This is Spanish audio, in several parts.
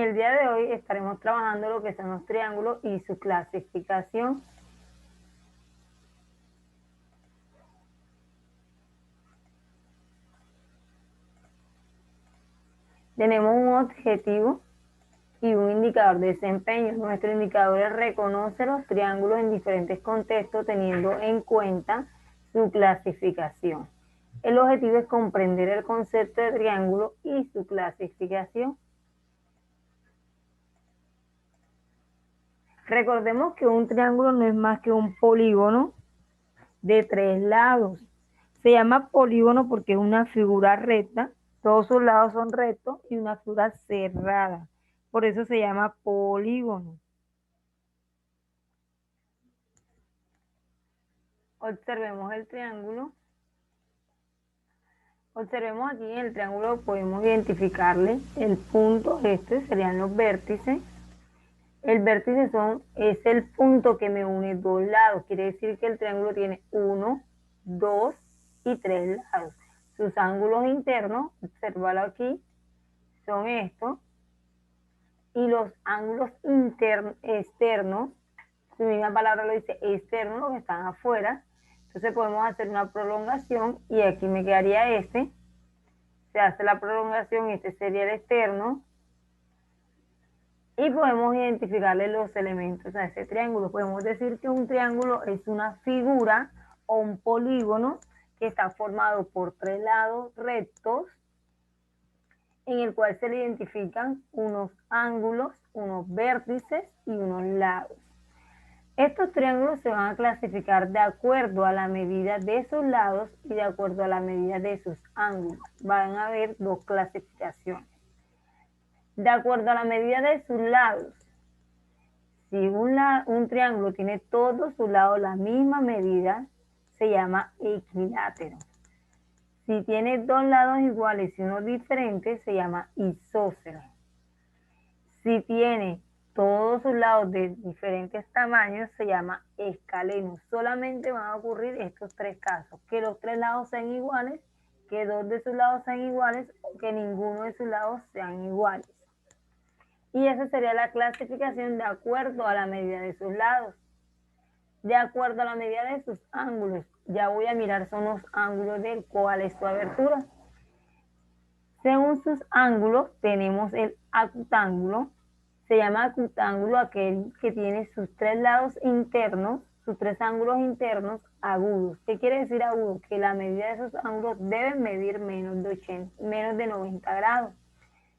el día de hoy estaremos trabajando lo que son los triángulos y su clasificación. Tenemos un objetivo y un indicador de desempeño. Nuestro indicador reconoce los triángulos en diferentes contextos teniendo en cuenta su clasificación. El objetivo es comprender el concepto de triángulo y su clasificación. Recordemos que un triángulo no es más que un polígono de 3 lados. Se llama polígono porque es una figura recta, todos sus lados son rectos y una figura cerrada. Por eso se llama polígono. Observemos el triángulo. Observemos aquí en el triángulo, podemos identificarle el punto, serían los vértices. El vértice es el punto que me une dos lados, quiere decir que el triángulo tiene 1, 2 y 3 lados. Sus ángulos internos, observalo aquí, son estos. Y los ángulos externos, su misma palabra lo dice, externos, los que están afuera. Entonces podemos hacer una prolongación y aquí me quedaría este. Se hace la prolongación, este sería el externo. Y podemos identificarle los elementos a ese triángulo. Podemos decir que un triángulo es una figura o un polígono que está formado por 3 lados rectos en el cual se le identifican unos ángulos, unos vértices y unos lados. Estos triángulos se van a clasificar de acuerdo a la medida de sus lados y de acuerdo a la medida de sus ángulos. Van a haber dos clasificaciones. De acuerdo a la medida de sus lados, si un triángulo tiene todos sus lados la misma medida, se llama equilátero. Si tiene dos lados iguales y uno diferente, se llama isósceles. Si tiene todos sus lados de diferentes tamaños, se llama escaleno. Solamente van a ocurrir estos 3 casos: que los 3 lados sean iguales, que 2 de sus lados sean iguales o que ninguno de sus lados sean iguales. Y esa sería la clasificación de acuerdo a la medida de sus lados. De acuerdo a la medida de sus ángulos, ya voy a mirar son los ángulos del cuál es su abertura. Según sus ángulos, tenemos el acutángulo. Se llama acutángulo aquel que tiene sus 3 lados internos, sus 3 ángulos internos agudos. ¿Qué quiere decir agudo? Que la medida de esos ángulos deben medir menos de 90 grados.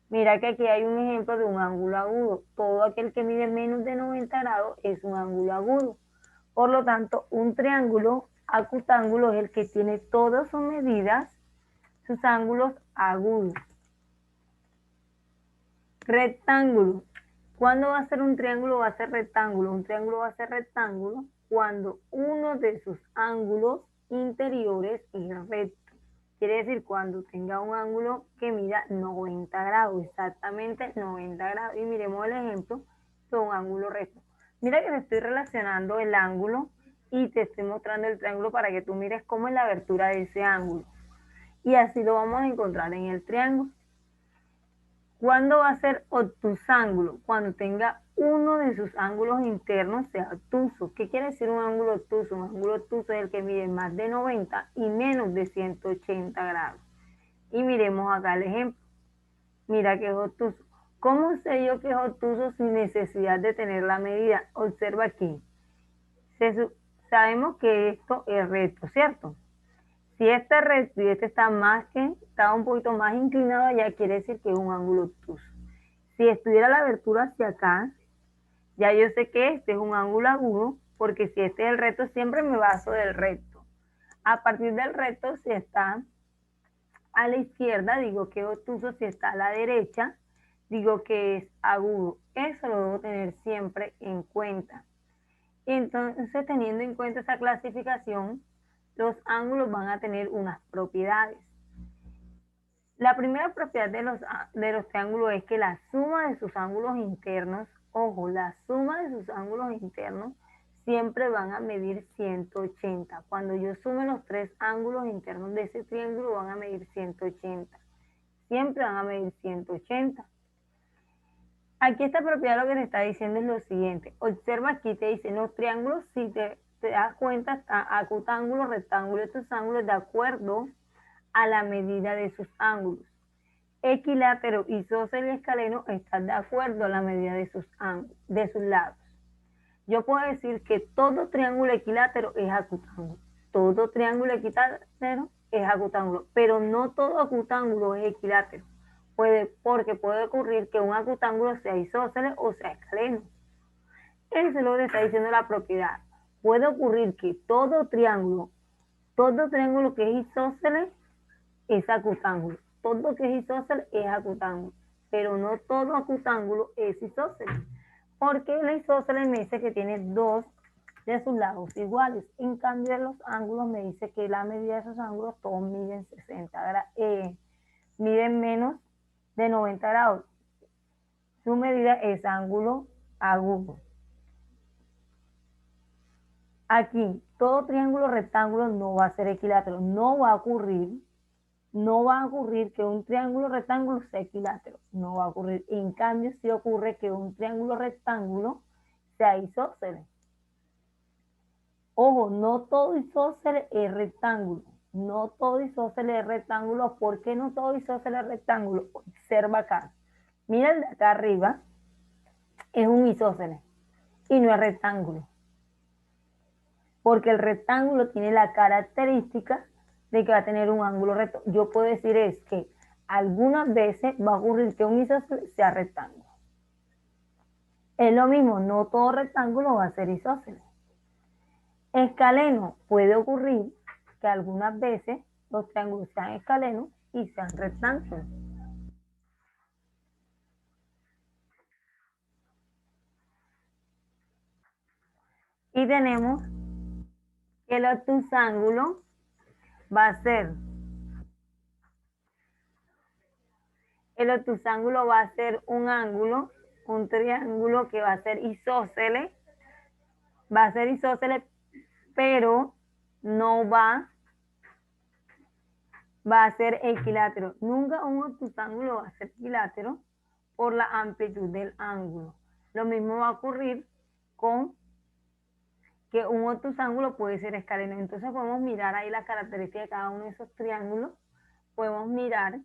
Mira que aquí hay un ejemplo de un ángulo agudo. Todo aquel que mide menos de 90 grados es un ángulo agudo. Por lo tanto, un triángulo acutángulo es el que tiene todas sus medidas, sus ángulos agudos. Rectángulo. ¿Cuándo va a ser un triángulo? Va a ser rectángulo. Un triángulo va a ser rectángulo cuando uno de sus ángulos interiores es recto. Quiere decir cuando tenga un ángulo que mida 90 grados, exactamente 90 grados. Y miremos el ejemplo de un ángulo recto. Mira que te estoy relacionando el ángulo y te estoy mostrando el triángulo para que tú mires cómo es la abertura de ese ángulo. Y así lo vamos a encontrar en el triángulo. ¿Cuándo va a ser obtusángulo? Cuando tenga uno de sus ángulos internos sea obtuso. ¿Qué quiere decir un ángulo obtuso? Un ángulo obtuso es el que mide más de 90 y menos de 180 grados. Y miremos acá el ejemplo. Mira que es obtuso. ¿Cómo sé yo que es obtuso sin necesidad de tener la medida? Observa aquí. Sabemos que esto es recto, ¿cierto? Si este es recto y este está un poquito más inclinado, ya quiere decir que es un ángulo obtuso. Si estuviera la abertura hacia acá, ya yo sé que este es un ángulo agudo, porque si este es el recto, siempre me baso del recto. A partir del recto, si está a la izquierda, digo que es obtuso. Si está a la derecha, digo que es agudo. Eso lo debo tener siempre en cuenta. Entonces, teniendo en cuenta esa clasificación, los ángulos van a tener unas propiedades. La primera propiedad de los triángulos es que la suma de sus ángulos internos, ojo, la suma de sus ángulos internos siempre van a medir 180. Cuando yo sume los 3 ángulos internos de ese triángulo van a medir 180. Siempre van a medir 180. Aquí esta propiedad lo que te está diciendo es lo siguiente. Observa aquí, te dice, los triángulos, si te das cuenta, está acutángulo, rectángulo, estos ángulos de acuerdo a la medida de sus ángulos. Equilátero, isósceles y escaleno están de acuerdo a la medida de sus ángulos, de sus lados. Yo puedo decir que todo triángulo equilátero es acutángulo. Todo triángulo equilátero es acutángulo, pero no todo acutángulo es equilátero. Porque puede ocurrir que un acutángulo sea isósceles o sea escaleno. Eso es lo que está diciendo la propiedad. Puede ocurrir que todo triángulo que es isósceles es acutángulo. Todo que es isósceles es acutángulo, pero no todo acutángulo es isósceles, porque la isósceles me dice que tiene dos de sus lados iguales. En cambio, de los ángulos me dice que la medida de esos ángulos todos miden 60 grados, miden menos de 90 grados. Su medida es ángulo agudo. Aquí, todo triángulo rectángulo no va a ser equilátero. No va a ocurrir que un triángulo rectángulo sea equilátero. No va a ocurrir. En cambio, sí ocurre que un triángulo rectángulo sea isósceles. Ojo, no todo isósceles es rectángulo. No todo isósceles es rectángulo. ¿Por qué no todo isósceles es rectángulo? Observa acá. Mira el de acá arriba. Es un isósceles y no es rectángulo. Porque el rectángulo tiene la característica de que va a tener un ángulo recto. Yo puedo decir es que algunas veces va a ocurrir que un isósceles sea rectángulo. Es lo mismo, no todo rectángulo va a ser isósceles. Escaleno, puede ocurrir que algunas veces los triángulos sean escalenos y sean rectángulos. Y tenemos que el obtusángulo va a ser un ángulo, un triángulo que va a ser isósceles, pero no va a ser equilátero. Nunca un obtusángulo va a ser equilátero por la amplitud del ángulo. Lo mismo va a ocurrir con que un obtusángulo puede ser escaleno. Entonces podemos mirar ahí la característica de cada uno de esos triángulos. Podemos mirar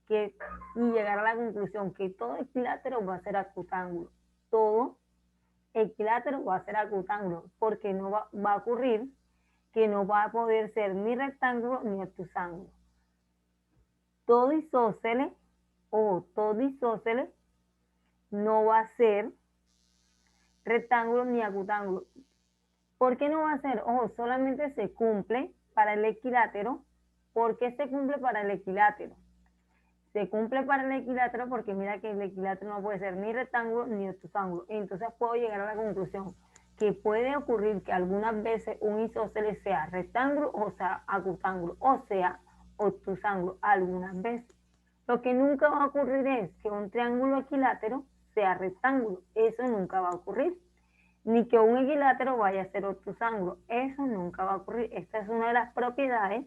y llegar a la conclusión que todo equilátero va a ser acutángulo. Todo equilátero va a ser acutángulo, porque no va a ocurrir que no va a poder ser ni rectángulo ni obtusángulo. Todo isósceles no va a ser rectángulo ni acutángulo. ¿Por qué no va a ser? Ojo, solamente se cumple para el equilátero. ¿Por qué se cumple para el equilátero? Se cumple para el equilátero porque mira que el equilátero no puede ser ni rectángulo ni obtusángulo. Entonces puedo llegar a la conclusión que puede ocurrir que algunas veces un isósceles sea rectángulo o sea acutángulo o sea obtusángulo algunas veces. Lo que nunca va a ocurrir es que un triángulo equilátero sea rectángulo. Eso nunca va a ocurrir. Ni que un equilátero vaya a ser obtusángulo. Eso nunca va a ocurrir. Esta es una de las propiedades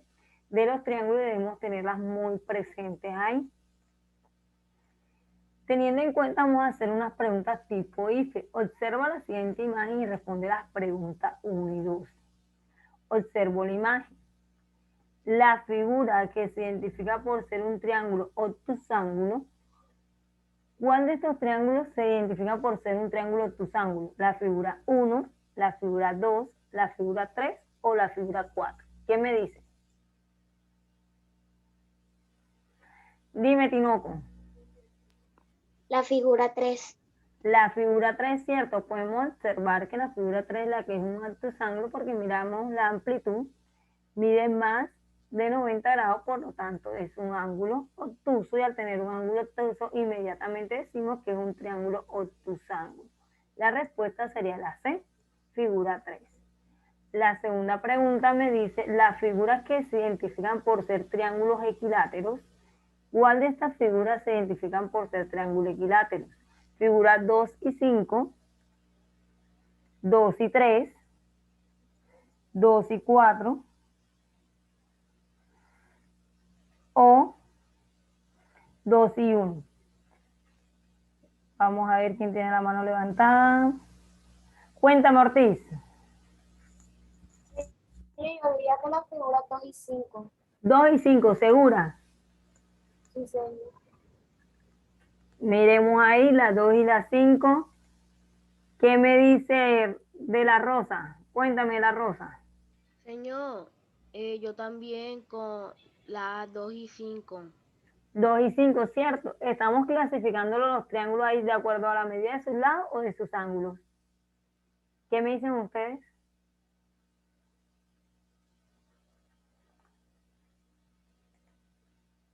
de los triángulos y debemos tenerlas muy presentes ahí. Teniendo en cuenta, vamos a hacer unas preguntas tipo IFE. Observa la siguiente imagen y responde las preguntas 1 y 2. Observo la imagen. La figura que se identifica por ser un triángulo obtusángulo, ¿cuál de estos triángulos se identifica por ser un triángulo obtusángulo? ¿La figura 1, la figura 2, la figura 3 o la figura 4? ¿Qué me dice? Dime, Tinoco. La figura 3. La figura 3, ¿cierto? Podemos observar que la figura 3 es la que es un obtusángulo porque miramos la amplitud, mide más de 90 grados, por lo tanto es un ángulo obtuso y al tener un ángulo obtuso inmediatamente decimos que es un triángulo obtusángulo. La respuesta sería la C, figura 3. La segunda pregunta me dice, las figuras que se identifican por ser triángulos equiláteros, ¿cuál de estas figuras se identifican por ser triángulos equiláteros? Figura 2 y 5, 2 y 3, 2 y 4 o 2 y 1. Vamos a ver quién tiene la mano levantada. Cuéntame, Ortiz. Sí, yo diría que la figura 2 y 5. 2 y 5, ¿segura? Sí, señor. Miremos ahí las 2 y las 5. ¿Qué me dice de la rosa? Cuéntame la rosa. Señor, yo también con las 2 y 5. 2 y 5, ¿cierto? Estamos clasificando los triángulos ahí de acuerdo a la medida de sus lados o de sus ángulos. ¿Qué me dicen ustedes?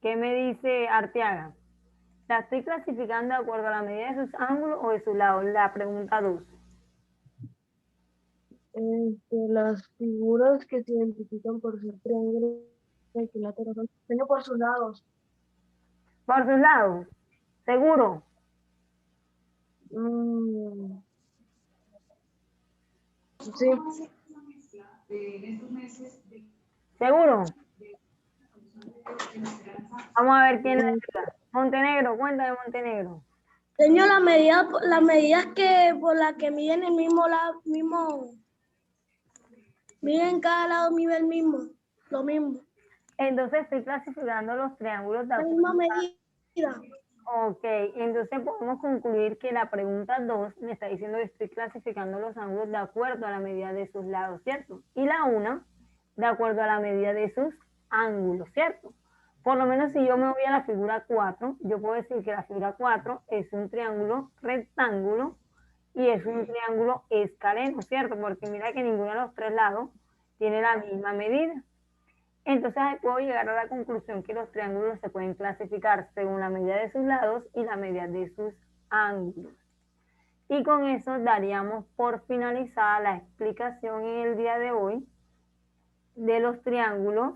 ¿Qué me dice Arteaga? ¿La estoy clasificando de acuerdo a la medida de sus ángulos o de sus lados? La pregunta 2. Las figuras que se identifican por ser triángulos equiláteros son por sus lados. ¿Por sus lados? ¿Seguro? Sí. ¿Seguro? Vamos a ver quién la ayuda. Montenegro, cuéntame Montenegro. Señor, las medidas que por las que miden el mismo lado, miden cada lado, mide el mismo, lo mismo. Entonces estoy clasificando los triángulos de La acuerdo. misma medida. Ok, entonces podemos concluir que la pregunta 2 me está diciendo que estoy clasificando los ángulos de acuerdo a la medida de sus lados, ¿cierto? Y la 1 de acuerdo a la medida de sus ángulos, ¿cierto? Por lo menos si yo me voy a la figura 4, yo puedo decir que la figura 4 es un triángulo rectángulo y es un triángulo escaleno, ¿cierto? Porque mira que ninguno de los tres lados tiene la misma medida. Entonces ahí puedo llegar a la conclusión que los triángulos se pueden clasificar según la medida de sus lados y la medida de sus ángulos. Y con eso daríamos por finalizada la explicación en el día de hoy de los triángulos,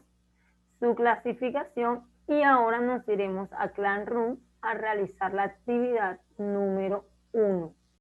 su clasificación, y ahora nos iremos a Classroom a realizar la actividad número 1.